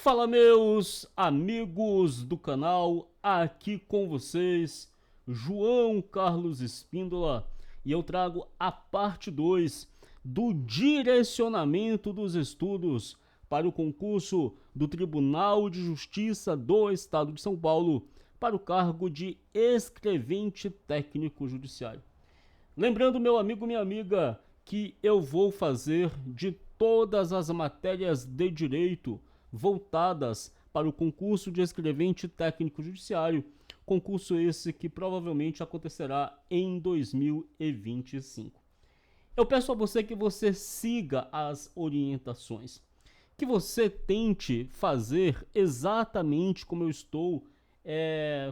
Fala, meus amigos do canal, aqui com vocês, João Carlos Espíndola, e eu trago a parte 2 do direcionamento dos estudos para o concurso do Tribunal de Justiça do Estado de São Paulo para o cargo de escrevente técnico judiciário. Lembrando, meu amigo, minha amiga, que eu vou fazer de todas as matérias de direito voltadas para o concurso de escrevente técnico judiciário, concurso esse que provavelmente acontecerá em 2025. Eu peço a você que você siga as orientações, que você tente fazer exatamente como eu estou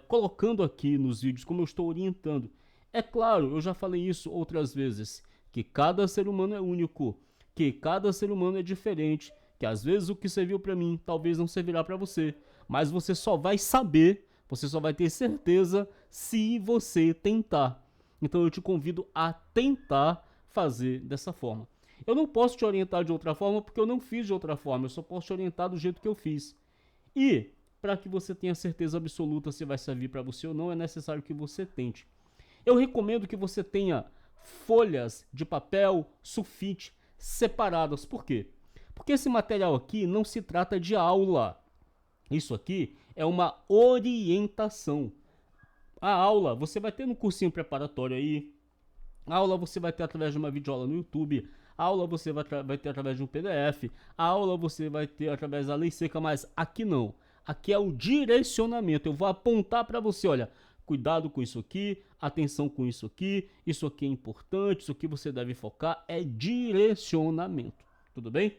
colocando aqui nos vídeos, como eu estou orientando. É claro, eu já falei isso outras vezes, que cada ser humano é único, que cada ser humano é diferente, que às vezes o que serviu para mim talvez não servirá para você, mas você só vai saber, você só vai ter certeza se você tentar. Então eu te convido a tentar fazer dessa forma. Eu não posso te orientar de outra forma porque eu não fiz de outra forma, eu só posso te orientar do jeito que eu fiz. E para que você tenha certeza absoluta se vai servir para você ou não, é necessário que você tente. Eu recomendo que você tenha folhas de papel sulfite separadas. Por quê? Porque esse material aqui não se trata de aula. Isso aqui é uma orientação. A aula você vai ter no cursinho preparatório aí. A aula você vai ter através de uma videoaula no YouTube. A aula você vai ter através de um PDF. A aula você vai ter através da lei seca, mas aqui não. Aqui é o direcionamento. Eu vou apontar para você, olha, cuidado com isso aqui, atenção com isso aqui é importante, isso aqui você deve focar, é direcionamento. Tudo bem?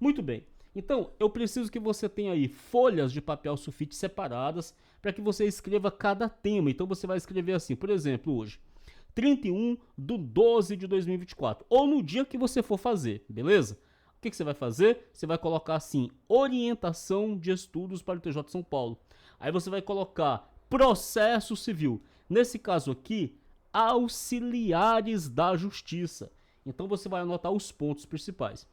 Muito bem. Então, eu preciso que você tenha aí folhas de papel sulfite separadas para que você escreva cada tema. Então, você vai escrever assim, por exemplo, hoje, 31/12/2024, ou no dia que você for fazer, beleza? O que você vai fazer? Você vai colocar assim, orientação de estudos para o TJ de São Paulo. Aí você vai colocar processo civil. Nesse caso aqui, auxiliares da justiça. Então você vai anotar os pontos principais.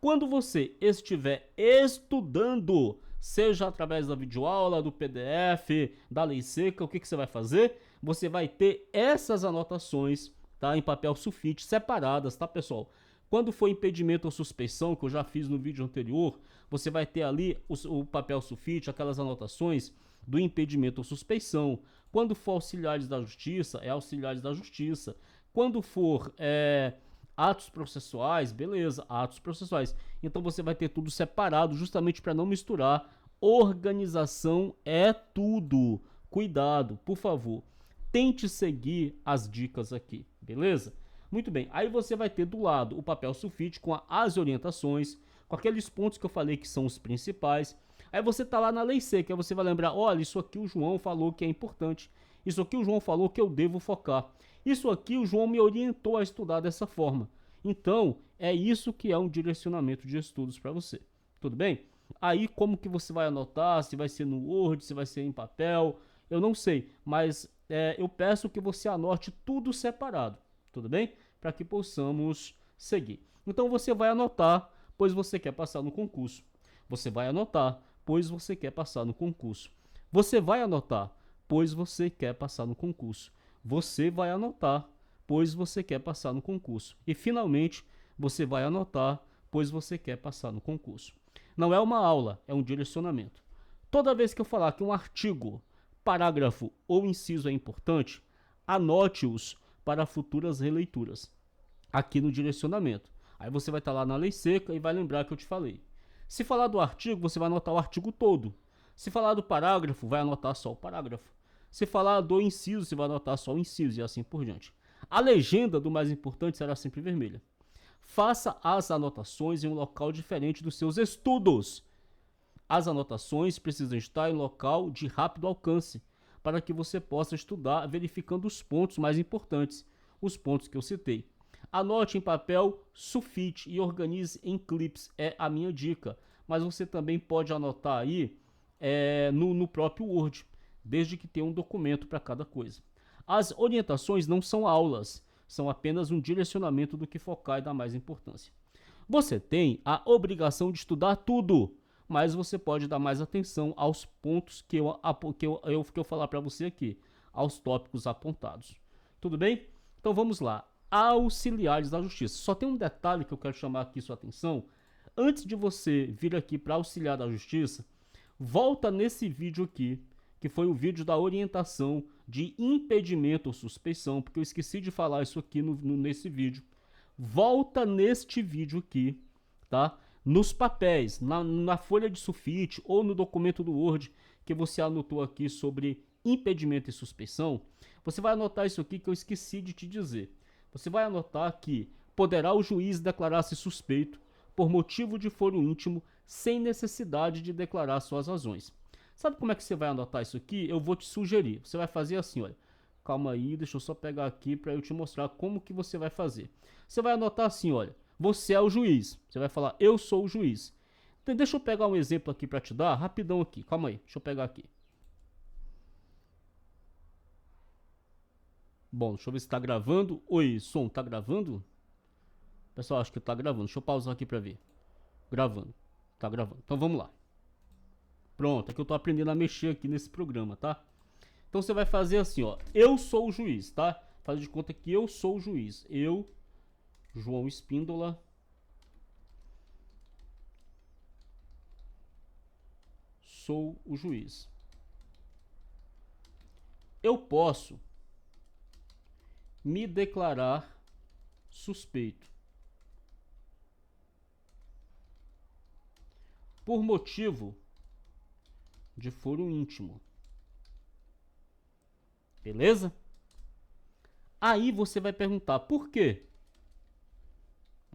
Quando você estiver estudando, seja através da videoaula, do PDF, da lei seca, o que você vai fazer? Você vai ter essas anotações, tá, em papel sulfite separadas, tá, pessoal? Quando for impedimento ou suspeição, que eu já fiz no vídeo anterior, você vai ter ali o papel sulfite, aquelas anotações do impedimento ou suspeição. Quando for auxiliares da justiça, é auxiliares da justiça. Quando for atos processuais, beleza, atos processuais. Então você vai ter tudo separado justamente para não misturar. Organização é tudo. Cuidado, por favor. Tente seguir as dicas aqui, beleza? Muito bem, aí você vai ter do lado o papel sulfite com as orientações, com aqueles pontos que eu falei que são os principais. Aí você tá lá na lei seca, aí você vai lembrar, olha, isso aqui o João falou que é importante, isso aqui o João falou que eu devo focar, isso aqui o João me orientou a estudar dessa forma. Então, é isso que é um direcionamento de estudos para você, tudo bem? Aí como que você vai anotar, se vai ser no Word, se vai ser em papel, eu não sei, mas eu peço que você anote tudo separado, tudo bem? Para que possamos seguir. Então você vai anotar, pois você quer passar no concurso. Você vai anotar, pois você quer passar no concurso. Você vai anotar, pois você quer passar no concurso. Você vai anotar, pois você quer passar no concurso. E finalmente, você vai anotar, pois você quer passar no concurso. Não é uma aula, é um direcionamento. Toda vez que eu falar que um artigo, parágrafo ou inciso é importante, anote-os para futuras releituras, aqui no direcionamento. Aí você vai estar lá na lei seca e vai lembrar que eu te falei. Se falar do artigo, você vai anotar o artigo todo. Se falar do parágrafo, vai anotar só o parágrafo. Se falar do inciso, você vai anotar só o inciso e assim por diante. A legenda do mais importante será sempre vermelha. Faça as anotações em um local diferente dos seus estudos. As anotações precisam estar em local de rápido alcance, para que você possa estudar verificando os pontos mais importantes, os pontos que eu citei. Anote em papel sulfite e organize em clips, é a minha dica. Mas você também pode anotar aí no próprio Word, desde que tenha um documento para cada coisa. As orientações não são aulas, são apenas um direcionamento do que focar e dar mais importância. Você tem a obrigação de estudar tudo. mas você pode dar mais atenção aos pontos que eu falar para você aqui, aos tópicos apontados. Tudo bem? Então vamos lá. Auxiliares da Justiça. Só tem um detalhe que eu quero chamar aqui sua atenção. Antes de você vir aqui para auxiliar da Justiça, volta nesse vídeo aqui, que foi o vídeo da orientação de impedimento ou suspeição, porque eu esqueci de falar isso aqui nesse vídeo. Volta neste vídeo aqui, tá? Nos papéis, na folha de sulfite ou no documento do Word que você anotou aqui sobre impedimento e suspeição, você vai anotar isso aqui que eu esqueci de te dizer. Você vai anotar que poderá o juiz declarar-se suspeito por motivo de foro íntimo sem necessidade de declarar suas razões. Sabe como é que você vai anotar isso aqui? Eu vou te sugerir. Você vai fazer assim, olha. Calma aí, deixa eu só pegar aqui para eu te mostrar como que você vai fazer. Você vai anotar assim, olha. Você é o juiz. Você vai falar, eu sou o juiz. Então, deixa eu pegar um exemplo aqui para te dar, rapidão aqui. Calma aí, deixa eu pegar aqui. Bom, deixa eu ver se tá gravando. Oi, som, tá gravando? Pessoal, acho que tá gravando. Deixa eu pausar aqui para ver. Gravando. Tá gravando. Então vamos lá. Pronto, é que eu tô aprendendo a mexer aqui nesse programa, tá? Então você vai fazer assim, ó. Eu sou o juiz, tá? Faz de conta que eu sou o juiz. Eu, João Espíndola, sou o juiz. Eu posso me declarar suspeito por motivo de foro íntimo. Beleza? Aí você vai perguntar por quê?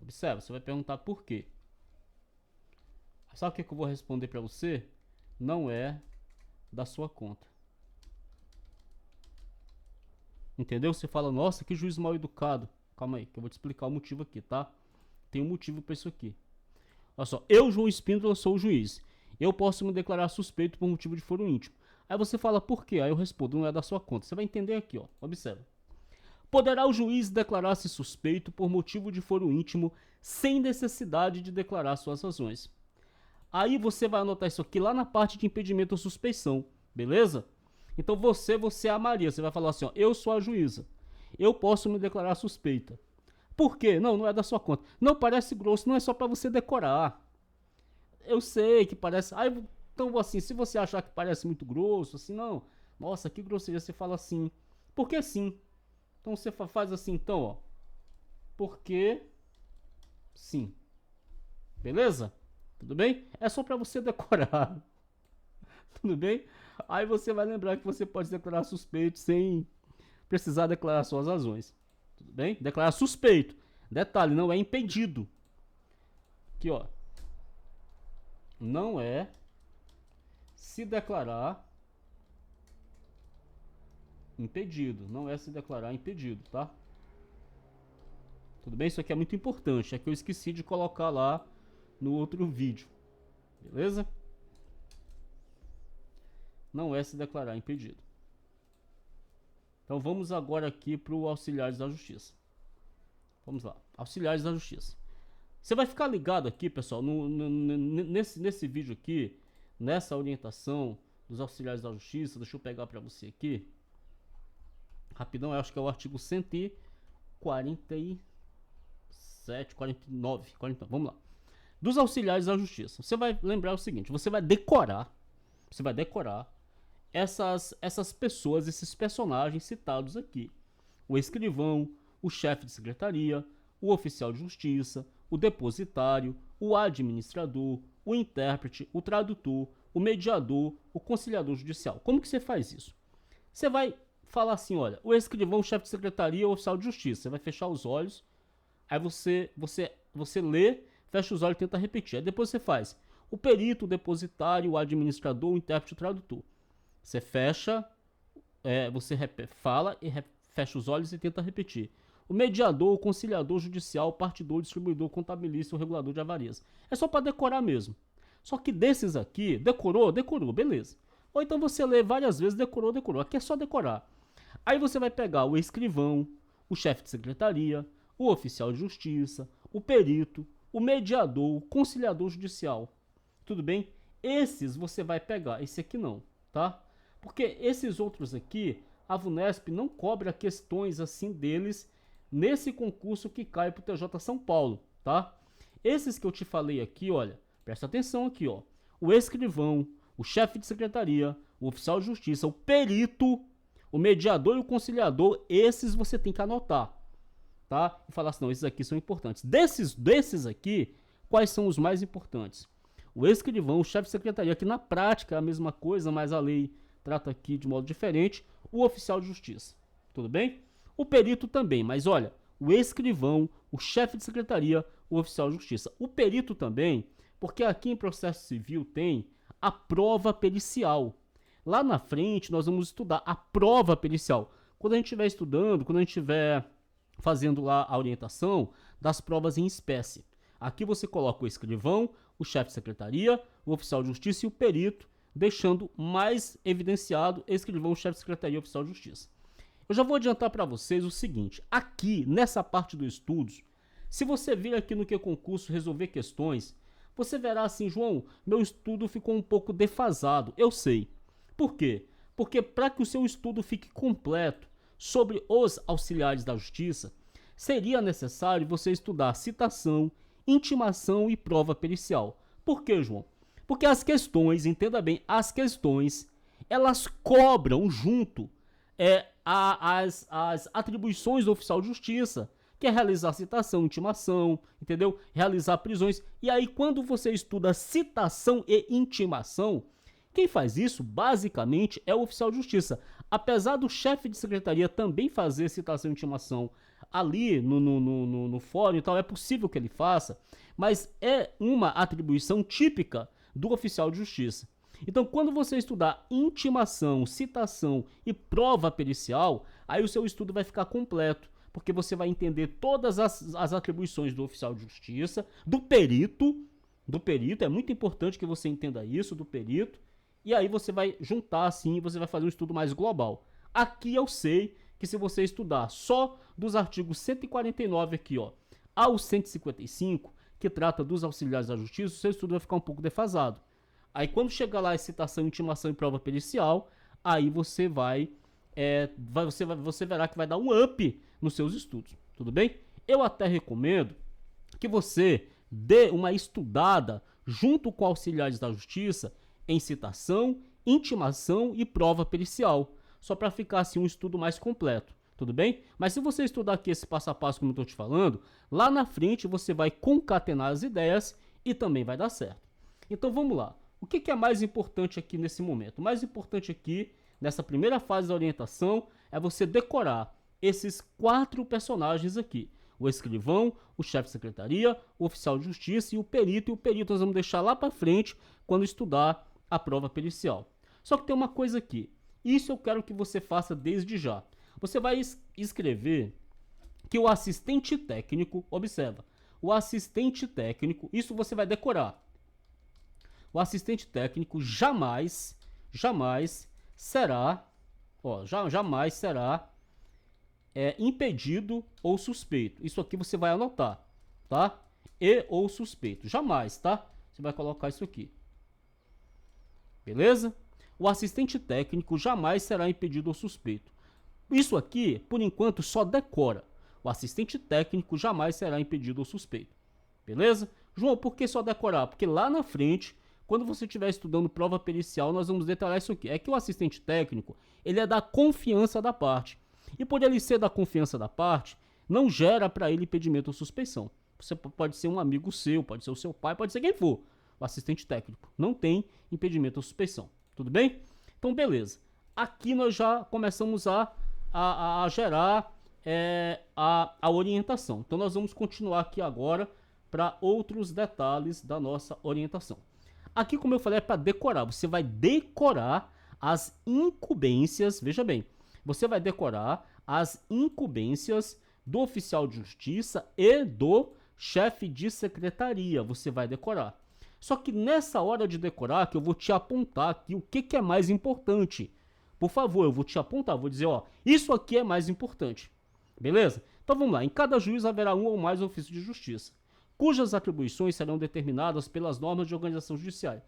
Observa, você vai perguntar por quê. Sabe o que eu vou responder para você? Não é da sua conta. Entendeu? Você fala, nossa, que juiz mal educado. Calma aí, que eu vou te explicar o motivo aqui, tá? Tem um motivo para isso aqui. Olha só, eu, João Espíndola, sou o juiz. Eu posso me declarar suspeito por motivo de foro íntimo. Aí você fala, por quê? Aí eu respondo, não é da sua conta. Você vai entender aqui, ó. Observa. Poderá o juiz declarar-se suspeito por motivo de foro íntimo sem necessidade de declarar suas razões. Aí você vai anotar isso aqui lá na parte de impedimento ou suspeição, beleza? Então você é a Maria. Você vai falar assim, ó, eu sou a juíza. Eu posso me declarar suspeita. Por quê? Não, não é da sua conta. Não, parece grosso, não é só para você decorar. Eu sei que parece... Aí, então, assim, se você achar que parece muito grosso, assim, não. Nossa, que grosseria, você fala assim. Porque sim. Então, você faz assim, então, ó. Porque sim. Beleza? Tudo bem? É só para você decorar. Tudo bem? Aí você vai lembrar que você pode declarar suspeito sem precisar declarar suas razões. Tudo bem? Declarar suspeito. Detalhe, não é impedido. Aqui, ó. Não é se declarar impedido. Não é se declarar impedido, tá? Tudo bem? Isso aqui é muito importante. É que eu esqueci de colocar lá no outro vídeo. Beleza? Não é se declarar impedido. Então vamos agora aqui para o auxiliares da justiça. Vamos lá. Auxiliares da justiça. Você vai ficar ligado aqui, pessoal, nesse vídeo aqui, nessa orientação dos auxiliares da justiça. Deixa eu pegar para você aqui. Rapidão, eu acho que é o artigo 147, 49, 40, vamos lá. Dos auxiliares da justiça. Você vai lembrar o seguinte, você vai decorar essas pessoas, esses personagens citados aqui. O escrivão, o chefe de secretaria, o oficial de justiça, o depositário, o administrador, o intérprete, o tradutor, o mediador, o conciliador judicial. Como que você faz isso? Você vai falar assim, olha, o escrivão, o chefe de secretaria, o oficial de justiça. Você vai fechar os olhos, aí você lê, fecha os olhos e tenta repetir. Aí depois você faz o perito, o depositário, o administrador, o intérprete, o tradutor. Você fecha, fala e fecha os olhos e tenta repetir. O mediador, o conciliador judicial, o partidor, o distribuidor, o contabilista, o regulador de avarias. É só para decorar mesmo. Só que desses aqui, decorou, beleza. Ou então você lê várias vezes, decorou. Aqui é só decorar. Aí você vai pegar o escrivão, o chefe de secretaria, o oficial de justiça, o perito, o mediador, o conciliador judicial. Tudo bem? esses você vai pegar, esse aqui não, tá? Porque esses outros aqui, a VUNESP não cobra questões assim deles nesse concurso que cai pro TJ São Paulo, tá? Esses que eu te falei aqui, olha, presta atenção aqui, ó. O escrivão, o chefe de secretaria, o oficial de justiça, o perito, o mediador e o conciliador, esses você tem que anotar, tá? E falar assim, não, esses aqui são importantes. Desses aqui, quais são os mais importantes? O escrivão, o chefe de secretaria, que na prática é a mesma coisa, mas a lei trata aqui de modo diferente, o oficial de justiça, tudo bem? O perito também, mas olha, o escrivão, o chefe de secretaria, o oficial de justiça. O perito também, porque aqui em processo civil tem a prova pericial. Lá na frente nós vamos estudar a prova pericial. Quando a gente estiver estudando, quando a gente estiver fazendo lá a orientação das provas em espécie. Aqui você coloca o escrivão, o chefe de secretaria, o oficial de justiça e o perito, deixando mais evidenciado escrivão, chefe de secretaria e oficial de justiça. Eu já vou adiantar para vocês o seguinte, aqui nessa parte do estudos, se você vir aqui no que concurso resolver questões, você verá assim, João, meu estudo ficou um pouco defasado. Eu sei. Por quê? Porque para que o seu estudo fique completo sobre os auxiliares da justiça, seria necessário você estudar citação, intimação e prova pericial. Por quê, João? Porque as questões, entenda bem, as questões, elas cobram junto as atribuições do oficial de justiça, que é realizar citação, intimação, entendeu? Realizar prisões. E aí, quando você estuda citação e intimação, quem faz isso, basicamente, é o oficial de justiça. Apesar do chefe de secretaria também fazer citação e intimação ali no fórum e tal, é possível que ele faça, mas é uma atribuição típica do oficial de justiça. Então, quando você estudar intimação, citação e prova pericial, aí o seu estudo vai ficar completo, porque você vai entender todas as atribuições do oficial de justiça, do perito, é muito importante que você entenda isso, do perito, e aí você vai juntar assim, você vai fazer um estudo mais global. Aqui eu sei que se você estudar só dos artigos 149 aqui, ó, ao 155, que trata dos auxiliares da justiça, o seu estudo vai ficar um pouco defasado. Aí quando chegar lá a citação, intimação e prova pericial, aí você você verá que vai dar um up nos seus estudos, tudo bem? Eu até recomendo que você dê uma estudada junto com auxiliares da justiça em citação, intimação e prova pericial, só para ficar assim um estudo mais completo, tudo bem? Mas se você estudar aqui esse passo a passo como eu estou te falando, lá na frente você vai concatenar as ideias e também vai dar certo. Então vamos lá. O que é mais importante aqui nesse momento? O mais importante aqui, nessa primeira fase da orientação, é você decorar esses 4 personagens aqui. O escrivão, o chefe de secretaria, o oficial de justiça e o perito. E o perito nós vamos deixar lá para frente quando estudar a prova pericial. Só que tem uma coisa aqui. Isso eu quero que você faça desde já. Você vai escrever que o assistente técnico, observa, o assistente técnico, isso você vai decorar. O assistente técnico jamais será, jamais será impedido ou suspeito. Isso aqui você vai anotar, tá? E ou suspeito, jamais, tá? Você vai colocar isso aqui. Beleza? O assistente técnico jamais será impedido ou suspeito. Isso aqui, por enquanto, só decora. O assistente técnico jamais será impedido ou suspeito. Beleza? João, por que só decorar? Porque lá na frente, quando você estiver estudando prova pericial, nós vamos detalhar isso aqui. É que o assistente técnico, ele é da confiança da parte. E por ele ser da confiança da parte, não gera para ele impedimento ou suspeição. Você pode ser um amigo seu, pode ser o seu pai, pode ser quem for. O assistente técnico não tem impedimento ou suspeição. Tudo bem? Então, beleza. Aqui nós já começamos a gerar a orientação. Então, nós vamos continuar aqui agora para outros detalhes da nossa orientação. Aqui, como eu falei, é para decorar. Você vai decorar as incumbências, veja bem, você vai decorar as incumbências do oficial de justiça e do chefe de secretaria. Você vai decorar. Só que nessa hora de decorar, que eu vou te apontar aqui o que é mais importante. Por favor, eu vou te apontar, vou dizer, ó, isso aqui é mais importante. Beleza? Então vamos lá. Em cada juiz haverá um ou mais ofícios de justiça, cujas atribuições serão determinadas pelas normas de organização judiciária.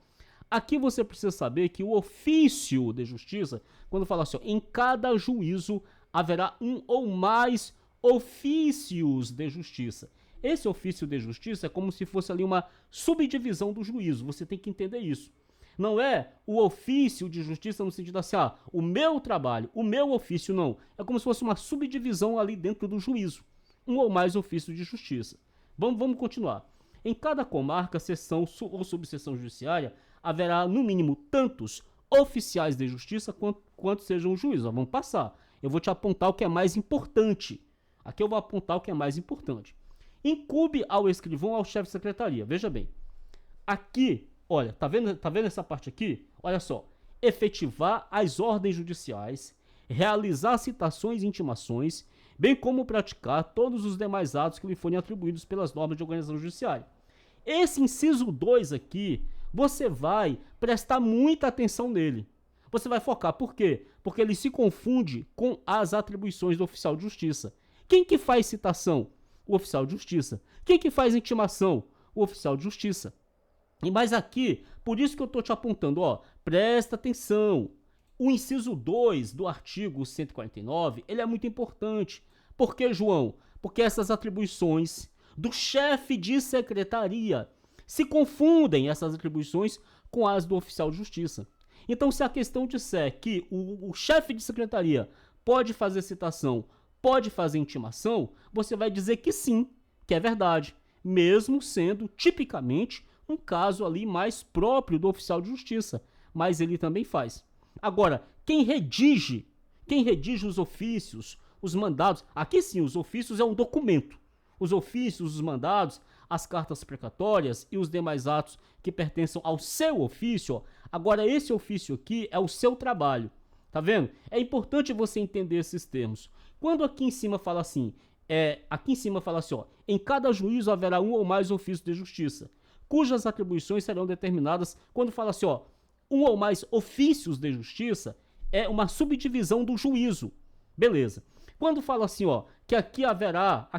Aqui você precisa saber que o ofício de justiça, quando fala assim, ó, em cada juízo haverá um ou mais ofícios de justiça. Esse ofício de justiça é como se fosse ali uma subdivisão do juízo, você tem que entender isso. Não é o ofício de justiça no sentido assim, o meu trabalho, o meu ofício, não. É como se fosse uma subdivisão ali dentro do juízo. Um ou mais ofícios de justiça. Vamos continuar. Em cada comarca, seção ou subseção judiciária, haverá no mínimo tantos oficiais de justiça quanto sejam os juízes. Vamos passar. Eu vou te apontar o que é mais importante. Aqui eu vou apontar o que é mais importante. Incube ao escrivão ao chefe de secretaria. Veja bem. Aqui, olha, tá vendo essa parte aqui? Olha só. Efetivar as ordens judiciais, realizar citações e intimações, bem como praticar todos os demais atos que lhe forem atribuídos pelas normas de organização judiciária. Esse inciso 2 aqui, você vai prestar muita atenção nele. Você vai focar. Por quê? Porque ele se confunde com as atribuições do oficial de justiça. Quem que faz citação? O oficial de justiça. Quem que faz intimação? O oficial de justiça. E mais aqui, por isso que eu estou te apontando, presta atenção. O inciso 2 do artigo 149, ele é muito importante. Por que, João? Porque essas atribuições do chefe de secretaria se confundem, essas atribuições, com as do oficial de justiça. Então, se a questão disser que o chefe de secretaria pode fazer citação, pode fazer intimação, você vai dizer que sim, que é verdade, mesmo sendo tipicamente um caso ali mais próprio do oficial de justiça, mas ele também faz. Agora, quem redige os ofícios, os mandados, aqui sim, os ofícios é um documento. Os ofícios, os mandados, as cartas precatórias e os demais atos que pertençam ao seu ofício, agora esse ofício aqui é o seu trabalho, tá vendo? É importante você entender esses termos. Quando aqui em cima fala assim, em cada juízo haverá um ou mais ofícios de justiça, cujas atribuições serão determinadas, quando fala assim, um ou mais ofícios de justiça, é uma subdivisão do juízo, beleza. Quando fala assim, que aqui haverá,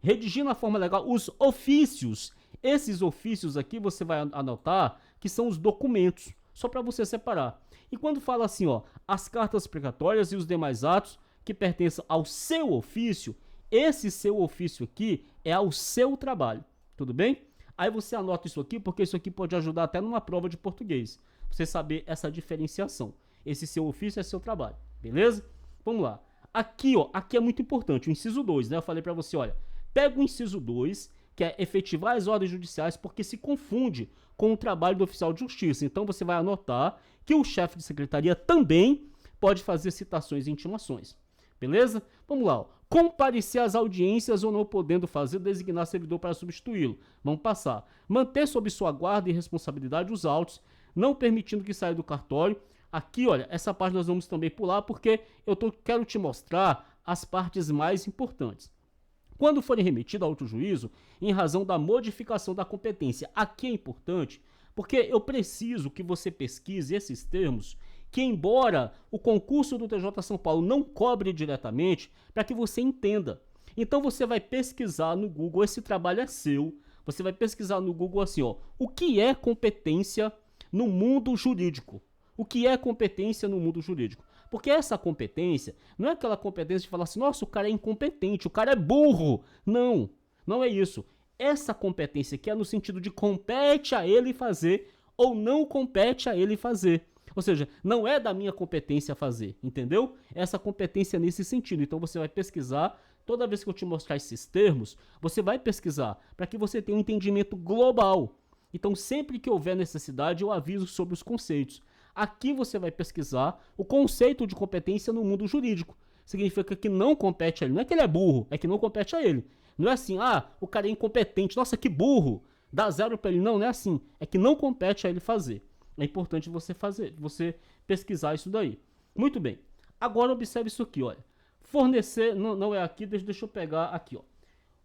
redigir na forma legal os ofícios. Esses ofícios aqui você vai anotar que são os documentos, só para você separar. E quando fala assim, as cartas precatórias e os demais atos que pertencem ao seu ofício, esse seu ofício aqui é ao seu trabalho, tudo bem? Aí você anota isso aqui, porque isso aqui pode ajudar até numa prova de português, você saber essa diferenciação. Esse seu ofício é seu trabalho, beleza? Vamos lá. Aqui é muito importante, o inciso 2, né? Eu falei pra você, pega o inciso 2, que é efetivar as ordens judiciais, porque se confunde com o trabalho do oficial de justiça. Então você vai anotar que o chefe de secretaria também pode fazer citações e intimações. Beleza? Vamos lá. Comparecer às audiências ou não podendo fazer, designar servidor para substituí-lo. Vamos passar. Manter sob sua guarda e responsabilidade os autos, não permitindo que saia do cartório. Aqui, essa parte nós vamos também pular, porque eu quero te mostrar as partes mais importantes. Quando forem remetido a outro juízo, em razão da modificação da competência, aqui é importante, porque eu preciso que você pesquise esses termos, que embora o concurso do TJ São Paulo não cobre diretamente, para que você entenda. Então você vai pesquisar no Google, esse trabalho é seu, você vai pesquisar no Google assim, o que é competência no mundo jurídico? O que é competência no mundo jurídico? Porque essa competência não é aquela competência de falar assim, nossa, o cara é incompetente, o cara é burro. Não, não é isso. Essa competência aqui é no sentido de compete a ele fazer ou não compete a ele fazer. Ou seja, não é da minha competência fazer, entendeu? Essa competência é nesse sentido. Então você vai pesquisar, toda vez que eu te mostrar esses termos, você vai pesquisar para que você tenha um entendimento global. Então sempre que houver necessidade, eu aviso sobre os conceitos. Aqui você vai pesquisar o conceito de competência no mundo jurídico. Significa que não compete a ele. Não é que ele é burro, é que não compete a ele. Não é assim, o cara é incompetente, nossa, que burro, dá 0 para ele. Não, não é assim. É que não compete a ele fazer. É importante você pesquisar isso daí. Muito bem. Agora observe isso aqui, Fornecer, não é aqui, deixa eu pegar aqui,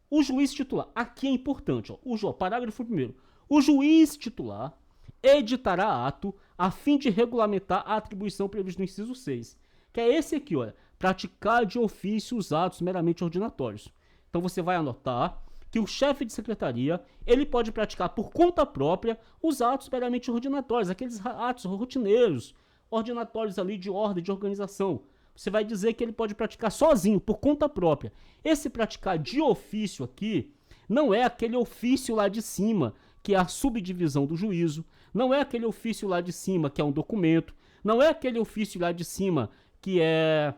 O juiz titular, aqui é importante, parágrafo 1º. O juiz titular editará ato a fim de regulamentar a atribuição prevista no inciso 6, que é esse aqui, praticar de ofício os atos meramente ordinatórios. Então você vai anotar que o chefe de secretaria, ele pode praticar por conta própria os atos meramente ordinatórios, aqueles atos rotineiros, ordinatórios ali de ordem, de organização. Você vai dizer que ele pode praticar sozinho, por conta própria. Esse praticar de ofício aqui não é aquele ofício lá de cima, que é a subdivisão do juízo, não é aquele ofício lá de cima, que é um documento, não é aquele ofício lá de cima, que é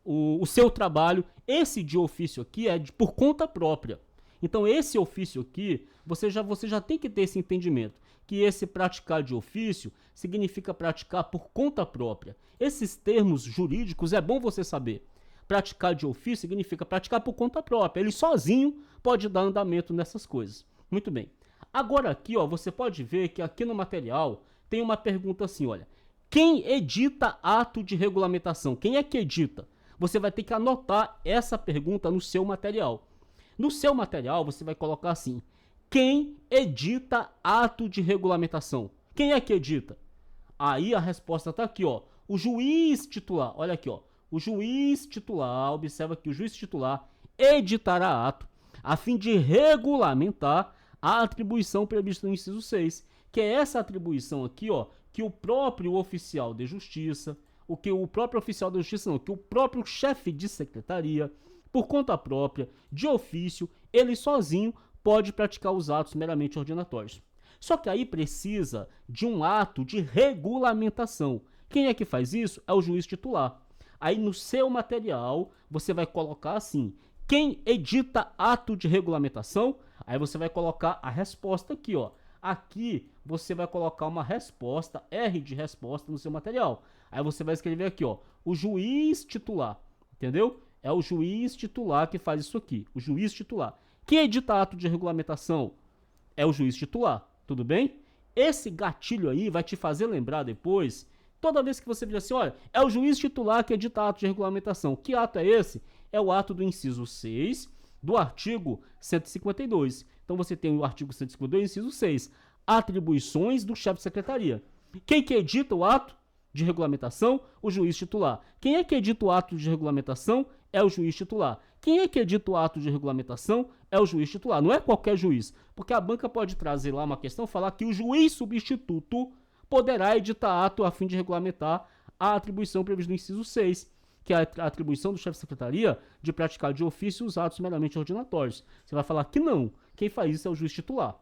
o seu trabalho. Esse de ofício aqui é por conta própria. Então esse ofício aqui, você já tem que ter esse entendimento, que esse praticar de ofício significa praticar por conta própria. Esses termos jurídicos é bom você saber. Praticar de ofício significa praticar por conta própria. Ele sozinho pode dar andamento nessas coisas. Muito bem. Agora aqui, ó, você pode ver que aqui no material tem uma pergunta assim, olha. Quem edita ato de regulamentação? Quem é que edita? Você vai ter que anotar essa pergunta no seu material. No seu material, você vai colocar assim: quem edita ato de regulamentação? Quem é que edita? Aí a resposta está aqui, ó. O juiz titular. Olha aqui, ó. O juiz titular, observa que o juiz titular editará ato a fim de regulamentar a atribuição prevista no inciso 6, que é essa atribuição aqui, ó, que o próprio oficial de justiça, que o próprio chefe de secretaria, por conta própria, de ofício, ele sozinho pode praticar os atos meramente ordinatórios. Só que aí precisa de um ato de regulamentação. Quem é que faz isso? É o juiz titular. Aí no seu material você vai colocar assim: quem edita ato de regulamentação? Aí você vai colocar a resposta aqui, ó. Aqui você vai colocar uma resposta, R de resposta no seu material. Aí você vai escrever aqui, ó, o juiz titular, entendeu? É o juiz titular que faz isso aqui, o juiz titular. Quem edita ato de regulamentação? É o juiz titular, tudo bem? Esse gatilho aí vai te fazer lembrar depois, toda vez que você diz assim, olha, é o juiz titular que edita ato de regulamentação. Que ato é esse? É o ato do inciso 6 do artigo 152. Então você tem o artigo 152, inciso 6, atribuições do chefe de secretaria. Quem que edita o ato de regulamentação? O juiz titular. Quem é que edita o ato de regulamentação? É o juiz titular. Quem é que edita o ato de regulamentação? É o juiz titular. Não é qualquer juiz, porque a banca pode trazer lá uma questão, falar que o juiz substituto poderá editar ato a fim de regulamentar a atribuição prevista no inciso 6, que é a atribuição do chefe de secretaria de praticar de ofício os atos meramente ordinatórios. Você vai falar que não. Quem faz isso é o juiz titular.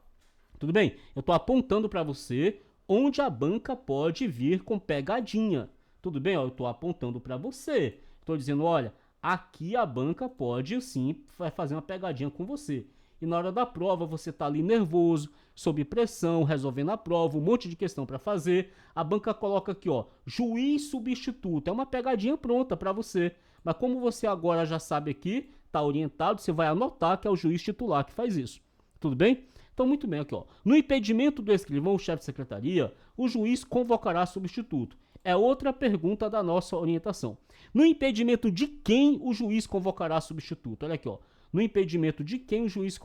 Tudo bem? Eu estou apontando para você onde a banca pode vir com pegadinha. Tudo bem? Eu estou apontando para você. Estou dizendo, olha, aqui a banca pode sim fazer uma pegadinha com você. E na hora da prova você está ali nervoso, sob pressão, resolvendo a prova, um monte de questão para fazer. A banca coloca aqui, ó, juiz substituto. É uma pegadinha pronta para você. Mas como você agora já sabe aqui, está orientado, você vai anotar que é o juiz titular que faz isso. Tudo bem? Então, muito bem aqui, ó. No impedimento do escrivão, chefe de secretaria, o juiz convocará substituto. É outra pergunta da nossa orientação. No impedimento de quem o juiz convocará substituto? Olha aqui, ó. No impedimento de quem o juiz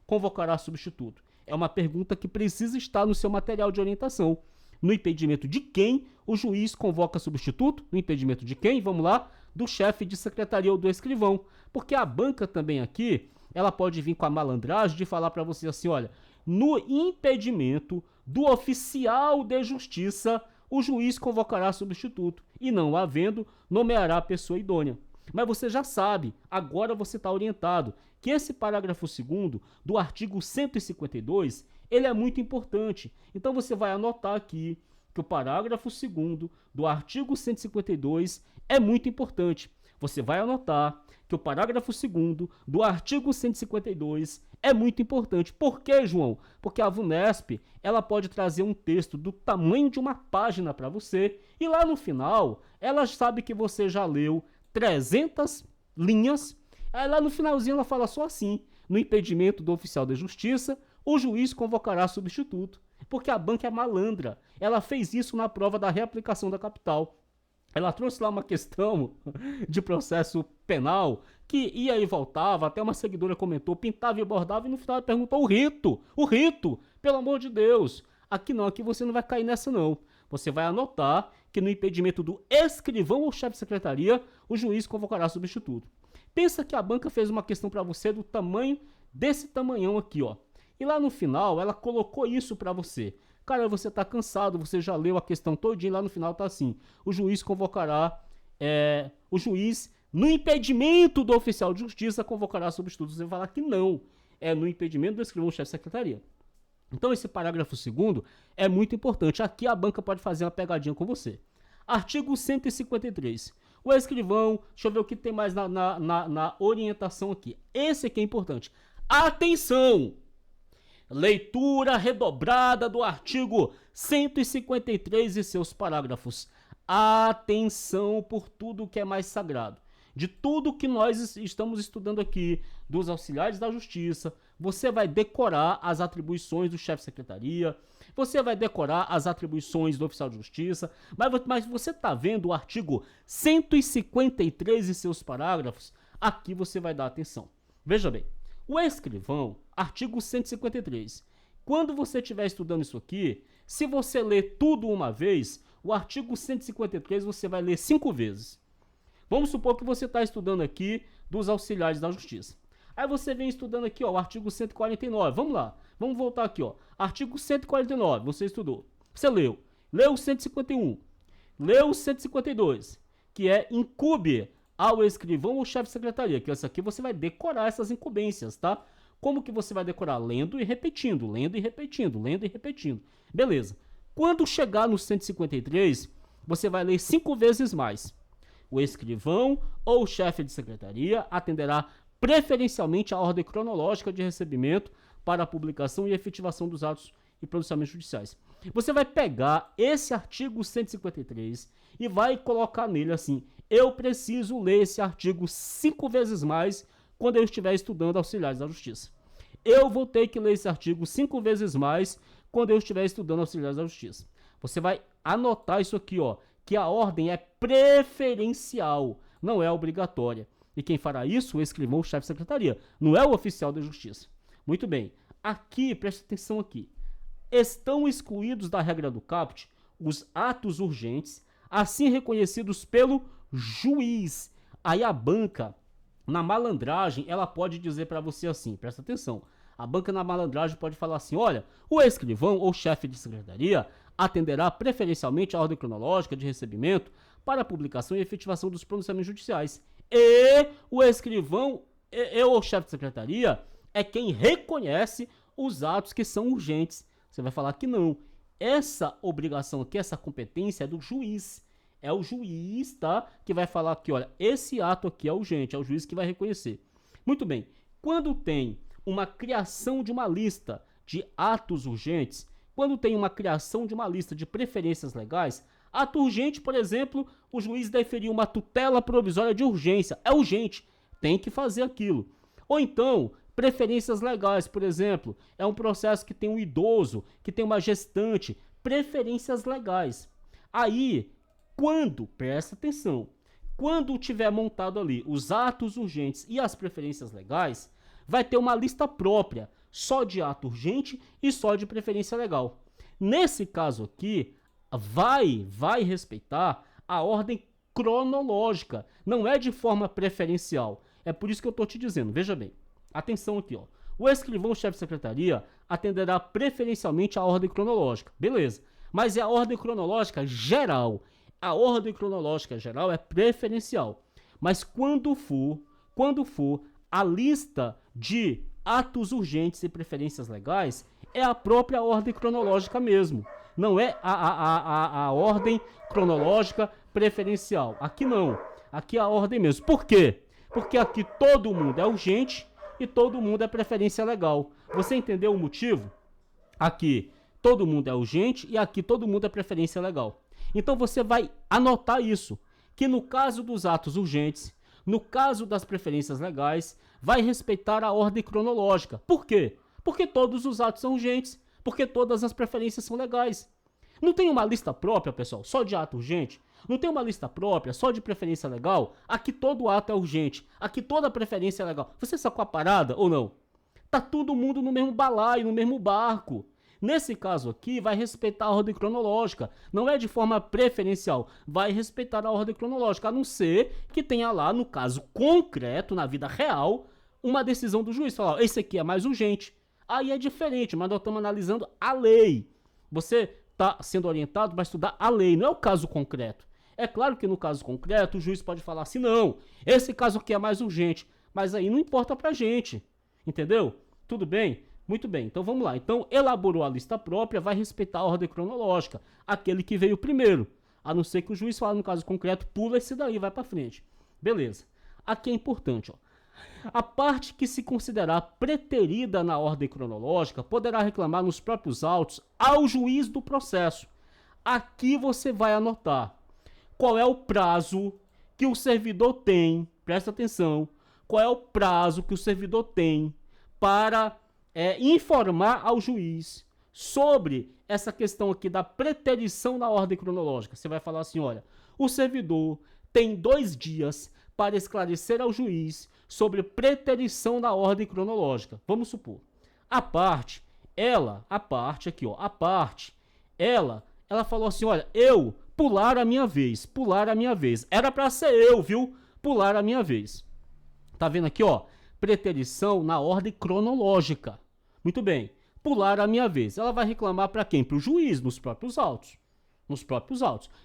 convocará substituto? É uma pergunta que precisa estar no seu material de orientação. No impedimento de quem o juiz convoca substituto? No impedimento de quem? Vamos lá. Do chefe de secretaria ou do escrivão. Porque a banca também aqui, ela pode vir com a malandragem de falar para você assim, olha, no impedimento do oficial de justiça, o juiz convocará substituto e, não havendo, nomeará a pessoa idônea. Mas você já sabe, agora você está orientado, que esse parágrafo 2º do artigo 152, ele é muito importante. Então você vai anotar aqui que o parágrafo 2º do artigo 152 é muito importante. Você vai anotar que o parágrafo 2º do artigo 152 é muito importante. Por quê, João? Porque a VUNESP, ela pode trazer um texto do tamanho de uma página para você e lá no final, ela sabe que você já leu 300 linhas, aí lá no finalzinho ela fala só assim: no impedimento do oficial de justiça, o juiz convocará substituto. Porque a banca é malandra. Ela fez isso na prova da reaplicação da capital. Ela trouxe lá uma questão de processo penal que ia e voltava, até uma seguidora comentou, pintava e bordava, e no final ela perguntou o rito, pelo amor de Deus. Aqui não, aqui você não vai cair nessa não. Você vai anotar que no impedimento do escrivão ou chefe de secretaria, o juiz convocará substituto. Pensa que a banca fez uma questão para você do tamanho desse tamanhão aqui, ó. E lá no final, ela colocou isso para você. Cara, você tá cansado, você já leu a questão todinha, lá no final tá assim. O juiz convocará, o juiz, no impedimento do oficial de justiça, convocará substitutos. Você vai falar que não. É no impedimento do escrivão-chefe de secretaria. Então esse parágrafo 2º é muito importante. Aqui a banca pode fazer uma pegadinha com você. Artigo 153. O escrivão, deixa eu ver o que tem mais na orientação aqui. Esse aqui é importante. Atenção! Leitura redobrada do artigo 153 e seus parágrafos. Atenção por tudo que é mais sagrado. De tudo que nós estamos estudando aqui, dos auxiliares da justiça, você vai decorar as atribuições do chefe de secretaria, você vai decorar as atribuições do oficial de justiça, mas você está vendo o artigo 153 e seus parágrafos? Aqui você vai dar atenção. Veja bem, o escrivão, artigo 153. Quando você estiver estudando isso aqui, se você ler tudo uma vez, o artigo 153 você vai ler 5 vezes. Vamos supor que você está estudando aqui dos auxiliares da justiça. Aí você vem estudando aqui, ó, o artigo 149. Vamos lá, vamos voltar aqui, ó. Artigo 149, você estudou. Você leu. Leu o 151. Leu o 152, que é incube ao escrivão ou chefe de secretaria. Que essa aqui você vai decorar essas incumbências, tá? Como que você vai decorar? Lendo e repetindo, lendo e repetindo, lendo e repetindo. Beleza. Quando chegar no 153, você vai ler 5 vezes mais. O escrivão ou chefe de secretaria atenderá preferencialmente a ordem cronológica de recebimento para a publicação e efetivação dos atos e pronunciamentos judiciais. Você vai pegar esse artigo 153 e vai colocar nele assim: eu preciso ler esse artigo 5 vezes mais quando eu estiver estudando auxiliares da justiça. Eu vou ter que ler esse artigo 5 vezes mais quando eu estiver estudando auxiliares da justiça. Você vai anotar isso aqui, ó, que a ordem é preferencial, não é obrigatória. E quem fará isso? O escrivão, o chefe de secretaria, não é o oficial da justiça. Muito bem, aqui, preste atenção aqui. Estão excluídos da regra do caput os atos urgentes, assim reconhecidos pelo juiz. Aí a banca, na malandragem, ela pode dizer para você assim, presta atenção. A banca na malandragem pode falar assim: olha, o escrivão ou chefe de secretaria atenderá preferencialmente a ordem cronológica de recebimento para a publicação e efetivação dos pronunciamentos judiciais. E o escrivão ou chefe de secretaria é quem reconhece os atos que são urgentes. Você vai falar que não. Essa obrigação aqui, essa competência é do juiz. É o juiz, tá? Que vai falar que, olha, esse ato aqui é urgente. É o juiz que vai reconhecer. Muito bem. Quando tem uma criação de uma lista de atos urgentes, quando tem uma criação de uma lista de preferências legais, ato urgente, por exemplo, o juiz deferiu uma tutela provisória de urgência. É urgente, tem que fazer aquilo. Ou então, preferências legais, por exemplo, é um processo que tem um idoso, que tem uma gestante, preferências legais. Aí, presta atenção, quando tiver montado ali os atos urgentes e as preferências legais, vai ter uma lista própria, só de ato urgente e só de preferência legal. Nesse caso aqui, vai respeitar a ordem cronológica, não é de forma preferencial. É por isso que eu estou te dizendo, veja bem, atenção aqui, ó. O escrivão chefe de secretaria atenderá preferencialmente a ordem cronológica, beleza, mas é a ordem cronológica geral. A ordem cronológica geral é preferencial, mas quando for a lista de atos urgentes e preferências legais, é a própria ordem cronológica mesmo. Não é a ordem cronológica preferencial. Aqui não. Aqui é a ordem mesmo. Por quê? Porque aqui todo mundo é urgente e todo mundo é preferência legal. Você entendeu o motivo? Aqui todo mundo é urgente e aqui todo mundo é preferência legal. Então você vai anotar isso, que no caso dos atos urgentes, no caso das preferências legais, vai respeitar a ordem cronológica. Por quê? Porque todos os atos são urgentes, porque todas as preferências são legais. Não tem uma lista própria, pessoal, só de ato urgente? Não tem uma lista própria só de preferência legal? Aqui todo ato é urgente, aqui toda preferência é legal. Você sacou a parada ou não? Tá todo mundo no mesmo balaio, no mesmo barco. Nesse caso aqui, vai respeitar a ordem cronológica, não é de forma preferencial, vai respeitar a ordem cronológica, a não ser que tenha lá, no caso concreto, na vida real, uma decisão do juiz, falar, esse aqui é mais urgente. Aí é diferente, mas nós estamos analisando a lei. Você está sendo orientado para estudar a lei, não é o caso concreto. É claro que no caso concreto, o juiz pode falar assim, não, esse caso aqui é mais urgente, mas aí não importa pra gente, entendeu? Tudo bem? Muito bem, então vamos lá. Então, elaborou a lista própria, vai respeitar a ordem cronológica, aquele que veio primeiro, a não ser que o juiz fale no caso concreto, pula esse daí, vai pra frente. Beleza. Aqui é importante, ó. A parte que se considerar preterida na ordem cronológica poderá reclamar nos próprios autos ao juiz do processo. Aqui você vai anotar qual é o prazo que o servidor tem, presta atenção, qual é o prazo que o servidor tem para informar ao juiz sobre essa questão aqui da preterição na ordem cronológica. Você vai falar assim, olha, o servidor tem 2 dias para esclarecer ao juiz sobre preterição na ordem cronológica. Vamos supor, a parte, ela falou assim, olha, eu pular a minha vez. Era pra ser eu, viu? Pular a minha vez. Tá vendo aqui, ó? Preterição na ordem cronológica. Muito bem. Pular a minha vez. Ela vai reclamar pra quem? Pro juiz, nos próprios autos.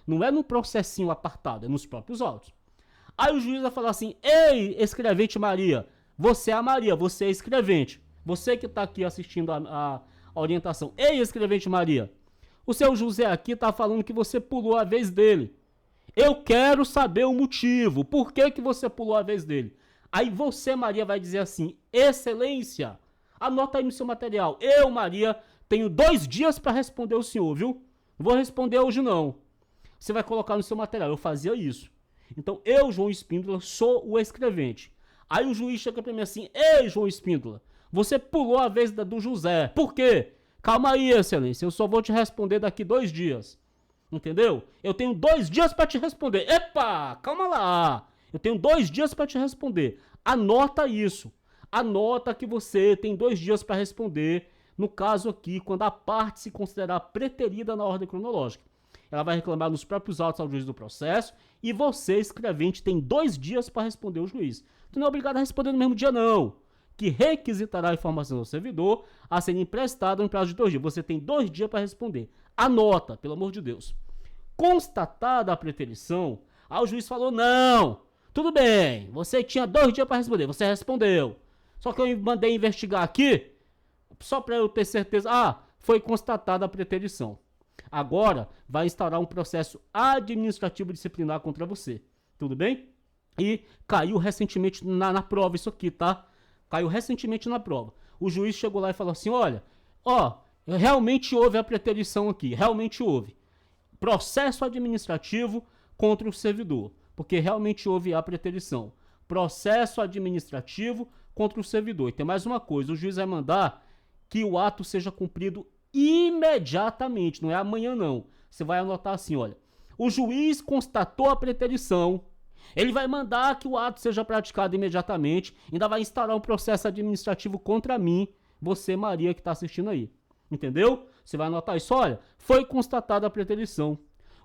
Não é no processinho apartado, é nos próprios autos. Aí o juiz vai falar assim, ei, escrevente Maria, você é a Maria, você é escrevente. Você que tá aqui assistindo a orientação. Ei, escrevente Maria, o seu José aqui tá falando que você pulou a vez dele. Eu quero saber o motivo. Por que que você pulou a vez dele? Aí você, Maria, vai dizer assim, excelência, anota aí no seu material. Eu, Maria, tenho 2 dias para responder o senhor, viu? Não vou responder hoje, não. Você vai colocar no seu material. Eu fazia isso. Então, eu, João Espíndola, sou o escrevente. Aí o juiz chega para mim assim, ei, João Espíndola, você pulou a vez do José. Por quê? Calma aí, excelência, eu só vou te responder daqui 2 dias. Entendeu? Eu tenho 2 dias para te responder. Epa, calma lá. Eu tenho 2 dias para te responder. Anota isso. Anota que você tem 2 dias para responder, no caso aqui, quando a parte se considerar preterida na ordem cronológica. Ela vai reclamar nos próprios autos ao juiz do processo e você, escrevente, tem 2 dias para responder ao juiz. Tu não é obrigado a responder no mesmo dia, não. Que requisitará a informação ao servidor a ser emprestada no prazo de 2 dias. Você tem 2 dias para responder. Anota, pelo amor de Deus. Constatada a preterição, aí o juiz falou, não, tudo bem, você tinha 2 dias para responder, você respondeu. Só que eu mandei investigar aqui, só para eu ter certeza, foi constatada a preterição. Agora vai instaurar um processo administrativo disciplinar contra você, tudo bem? E caiu recentemente na prova isso aqui, tá? Caiu recentemente na prova. O juiz chegou lá e falou assim, olha, realmente houve a preterição aqui, realmente houve. Processo administrativo contra o servidor, porque realmente houve a preterição. Processo administrativo contra o servidor. E tem mais uma coisa, o juiz vai mandar que o ato seja cumprido imediatamente, não é amanhã não. Você vai anotar assim, olha, o juiz constatou a preterição, ele vai mandar que o ato seja praticado imediatamente, ainda vai instaurar um processo administrativo contra mim, você, Maria, que está assistindo aí. Entendeu? Você vai anotar isso, olha, foi constatada a preterição.